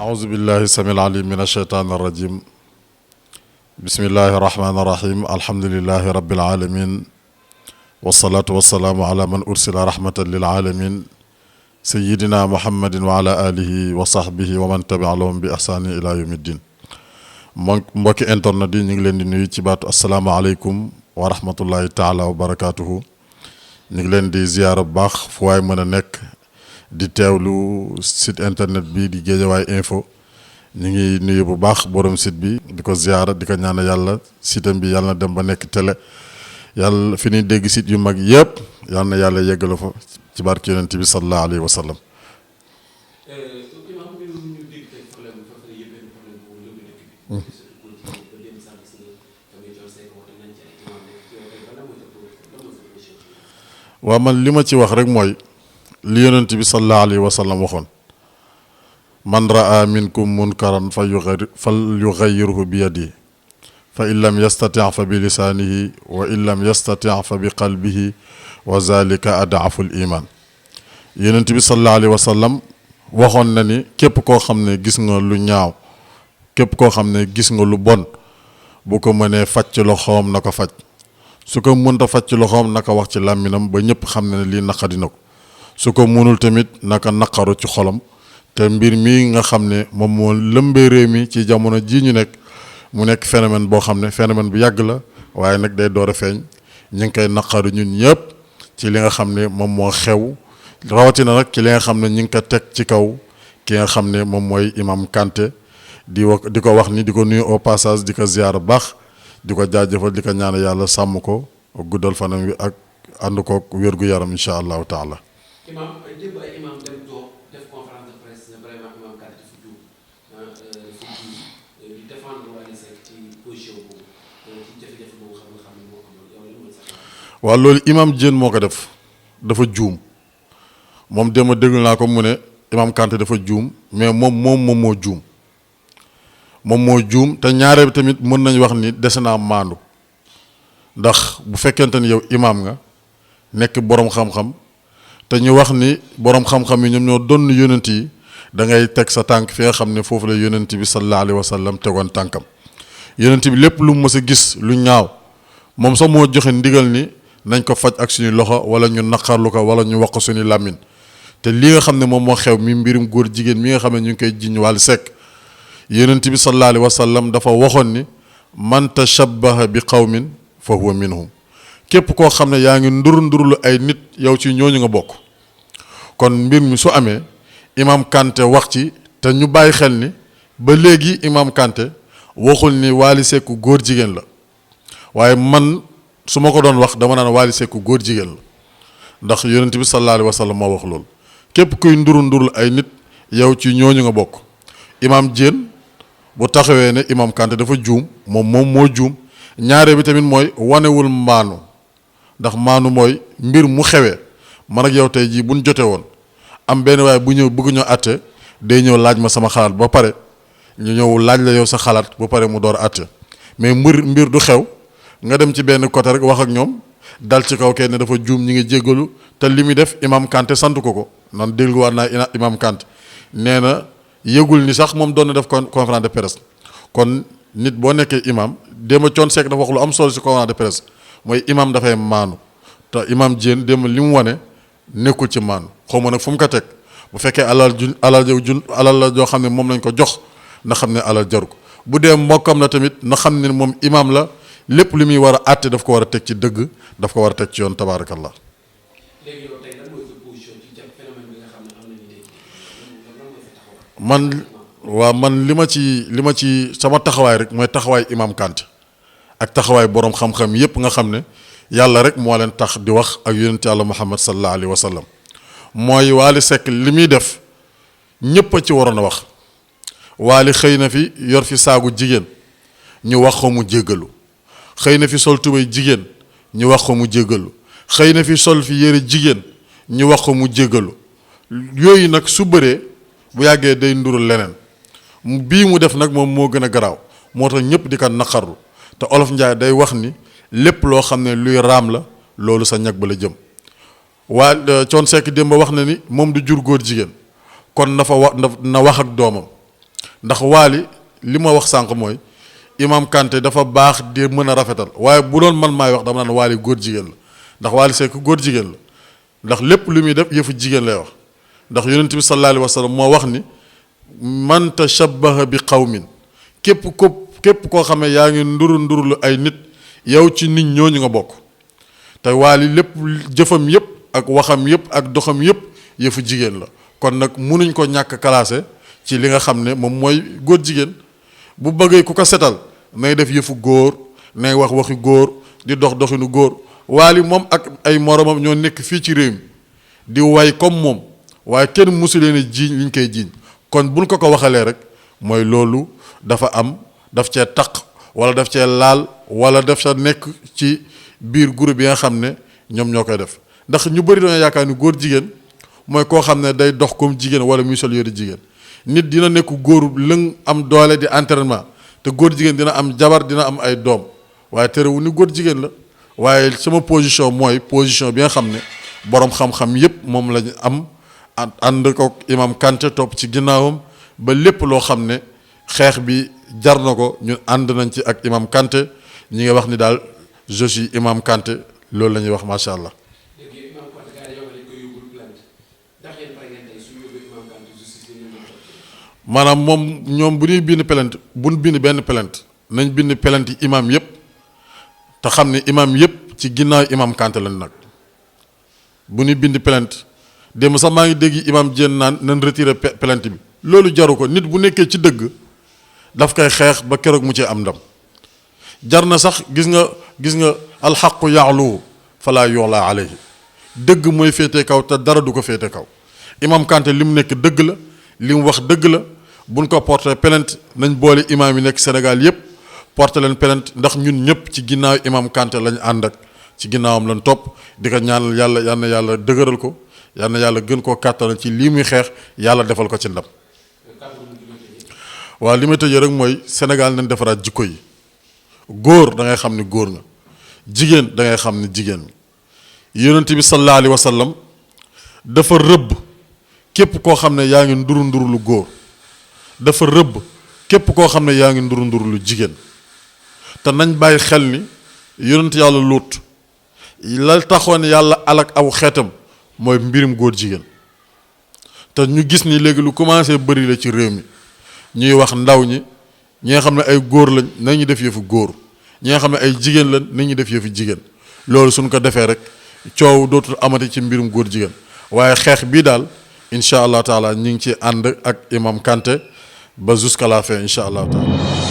أعوذ بالله السميع العليم من الشيطان الرجيم بسم الله الرحمن الرحيم الحمد لله رب العالمين والصلاة والسلام على من أرسل رحمة للعالمين سيدنا محمد وعلى آله وصحبه ومن تبع لهم بإحسان إلى يوم الدين mbokki internet yi ñu ngi leen di nuyu ci baatu asalaamaaleykum wa rahmatullahi taala wa barakaatuhu ñu ngi leen di ziyaara bu baax fu waay mën a nekk di teewlu site internet bi di Guédiawaye info ñu ngi nuyu bu baax borom site bi di ko ziyaara di ko ñaan yàlla sitam bi yàlla na dem ba nekk télé yàlla fi ñuy dégg site yu mag yëpp yàlla na yàlla yeggala fa ci barke yonent bi sallallahu alayhi wa sallam. waaw man li ma ci wax rek mooy li yonent bi sallallahu alayhi wa sallam waxoon man raa minkum munkaran fal yugayyirhu bi yadihi fa in lam yastati fa bi lisaanihi wa in lam yastati fa bi qalbihi wa zalika ad'afu l iman yonent bi sallallahu alayhi wa sallam waxoon na ni képp koo xam ne gis nga lu ñaaw képp koo xam ne gis nga lu bon bu ko mënee faj ci loxoom na ko faj su ko mënta faj ci loxoom naka wax ci làmminam ba ñëpp xam ne lii naqadi na ko su ko mënul tamit naka naqaru ci xolam te mbir mi nga xam ne moom moo lëmbee réew mi ci jamono ji ñu nekk mu nekk phénomène boo xam ne phénomène bu yàgg la waaye nag day door a feeñ ñu ngi koy naqaru ñun ñëpp ci li nga xam ne moom moo xew rawatina nag ci li nga xam ne ñu ngi ko teg ci kaw ki nga xam ne moom mooy imam Kanté di ko wax ni di ko nuyu au passage di ko ziar baax di ko jaajëfal di ko ñaan yàlla sàmm ko guddal fanam wi ak ànd ko wér-gu-yaram incha allahu taala. imam démb ay imam dem toog def conférence de presse ne vraiment imam Kanté dafa juum di défendre Wally Seck ci position boobu ci jafe-jafe boobu xam ne moo amoon yow lan mooy sax. waaw loolu imam Diène moo ko def dafa juum moom démb déglu naa ko mu ne imam Kanté dafa juum mais moom moo juum. moom moo juum te ñaaree bi tamit mën nañu wax ni dese naa maandu ndax bu fekkente ni yow imaam nga nekk borom xam-xam te ñu wax ni borom xam-xam yi ñoom ñoo doon yonent yi da ngay teg sa tànk fi nga xam ne foofu la yonent bi sallallahu alayhi wa sallam tegoon tànkam yonent bi lépp lu mu mës a gis lu ñaaw moom sax moo joxe ndigal ni nañ ko faj ak suñu loxo wala ñu naqarlu ko wala ñu wax ko suñu làmmiñ te li nga xam ne moom moo xew mi mbirum góor jigéen mi nga xam ne ñu ngi koy jiñ Wally Seck yonent bi sallallahu alayhi wa sallam dafa waxoon ni man tashabbaha bi qawmin fa huwa minhum képp koo xam ne yaa ngi ndurlu ay nit yow ci ñooñu nga bokk kon mbir mi su amee imam Kanté wax ci te ñu bàyyi xel ni ba léegi imam Kanté waxul ni Wally Seck góor jigéen la waaye man su ma ko doon wax dama naan Wally Seck góor jigéen la ndax yonent bi sallallahu alayhi wa sallam moo wax loolu képp kuy ndurlu ay nit yow ci ñooñu nga bokk imam Diène bu taxawee ne imam Kanté dafa juum moom moo juum ñaare bi tamit mooy wanewul maanu ndax maanu mooy mbir mu xewee man ak yow tey jii buñ jote woon am benn waaye bu ñëw bëgg ñoo àtte day ñëw laaj ma sama xalaat ba pare ñu ñëw laaj la yow sa xalaat ba pare mu door àtte mais mbir du xew nga dem ci benn côté rek wax ak ñoom dal ci kaw kenn dafa juum ñi ngi jéggalu te li muy def imam Kanté sant ko nan dégluwaat naa imam Kanté nee na yëgul ni sax moom doon na def conférence de presse kon nit boo nekkee imam démb Thione Seck dafa wax lu am solo si conférence de presse mooy imam dafay maanu te imam Diène démb li mu wane nekkul ci maanu xaw ma nag fu mu ko teg bu fekkee alal la joo xam ne moom lañ ko jox na xam ne alal jaru ko bu dee mbokkam la tamit na xam ne moom imam la lépp li muy war a àtte daf ko war a teg ci dëgg daf ko war a teg ci yoon tabaarakallah. man li ma ci sama taxawaay rek mooy taxawaay imam Kanté ak taxawaay borom xam-xam yépp nga xam ne yàlla rek moo leen tax di wax ak yonent yàlla Muhammad sallallahu alayhi wa sallam mooy Wally Seck li muy def ñépp a ci waroon a wax Wally xëy na fi yor fi saagu jigéen ñu wax ko mu jéggalu xëy na fi sol tubéy jigéen ñu wax ko mu jéggalu xëy na fi sol fi yére jigéen ñu wax ko mu jéggalu yooyu nag su bëree bu yàggee day ndurul leneen bii mu def nag moom moo gën a garaaw moo tax ñëpp di ko naqarlu te olof Njaay day wax ni lépp loo xam ne luy raam la loolu sa ñag ba la jëm waa Thione Seck démb wax na ni moom du jur góor jigéen kon na wax ak doomam ndax Wally li ma wax sànq mooy Imam Kanté dafa baax di mën a rafetal waaye bu doon man maay wax dama naan Wally góor jigéen la ndax Wally Seck góor jigéen la ndax lépp lu muy def yëfu jigéen lay wax ndax yonent bi sallallahu alayhi wa sallam moo wax ni man tashabbaha bi qawmin képp koo xam ne yaa ngi nduru ay nit yow ci nit ñooñu nga bokk te Wally lépp jëfam yëpp ak waxam yëpp ak doxam yëpp yëfu jigéen la kon nag munuñ ko ñàkk classé ci li nga xam ne moom mooy góor jigéen bu bëggee ku ko setal nay def yëfu góor nay wax waxi góor di dox doxinu góor Wally moom ak ay moromam ñoo nekk fii ci réew mi di way comme moom waaye kenn musu leen a jiiñ liñ koy jiiñ kon buñ ko waxalee rek mooy loolu daf cee taq wala daf cee laal wala daf sa nekk ci biir groupe yi nga xam ne ñoom ñoo koy def ndax ñu bëri dañoo yaakaar ni góor jigéen mooy koo xam ne day dox comme jigéen wala muy sol yëre jigéen nit dina nekk góor lëng am doole di entraînement te góor jigéen dina am jabar dina am ay doom waaye terewul ni góor jigéen la waaye sama position mooy position bi nga xam ne boroom xam-xam yépp moom lañu am ànd ko Imam Kanté topp ci ginnaawam ba lépp loo xam ne xeex bi jar na ko ñun ànd nañ ci ak Imam Kanté ñi nga wax ni daal je suis Imam Kanté loolu la ñuy wax macha allah. maanaam moom ñoom bu ñuy bind plainte bu ñu bind benn plainte nañ bind plainte imam yëpp te xam ne imam yëpp ci ginnaaw Imam Kanté lañ nag bu ñuy bind plainte démb sax maa ngi dégg imam Diène naan nañ retiré plainte bi loolu jaru ko nit bu nekkee ci dëgg daf koy xeex ba keroog mu ci am ndam jar na sax gis nga alxaqu ya'lu fala yu'la alayhi dëgg mooy féete kaw te dara du ko féete kaw Imam Kanté li mu nekk dëgg la li mu wax dëgg la buñ ko porté plainte nañ boole imam yi nekk Sénégal yépp porté leen plainte ndax ñun ñëpp ci ginnaaw Imam Kanté lañ ànd ak ci ginnaawam lañ topp di ko ñaanal yàlla yal na yàlla dëgëral ko yal na yàlla gën koo kàttanal ci lii muy xeex yàlla defal ko ci ndam. waaw li may tëjee rek mooy Sénégal nañ defaraat jikko yi góor da ngay xam ni góor nga jigéen da ngay xam ni jigéen nga yonent bi sallallahu alayhi wa sallam dafa rëbb képp koo xam ne yaa ngi nduru lu góor dafa rëbb képp koo xam ne yaa ngi nduru lu jigéen te nañ bàyyi xel ni yonent yàlla Luut la taxoon yàlla alak aw xeetam mooy mbirum góor jigéen te ñu gis ni léegi lu commencé bëri la ci réew mi ñuy wax ndaw ñi nga xam ne ay góor lañ nañu def yëfu góor ñi nga xam ne ay jigéen lañ nañu def yëfu jigéen loolu suñ ko defee rek coow dootul amati ci mbirum góor jigéen waaye xeex bii daal incha allah taala ñu ngi ci ànd ak Imam Kanté ba jusqu'à la fin incha allah taala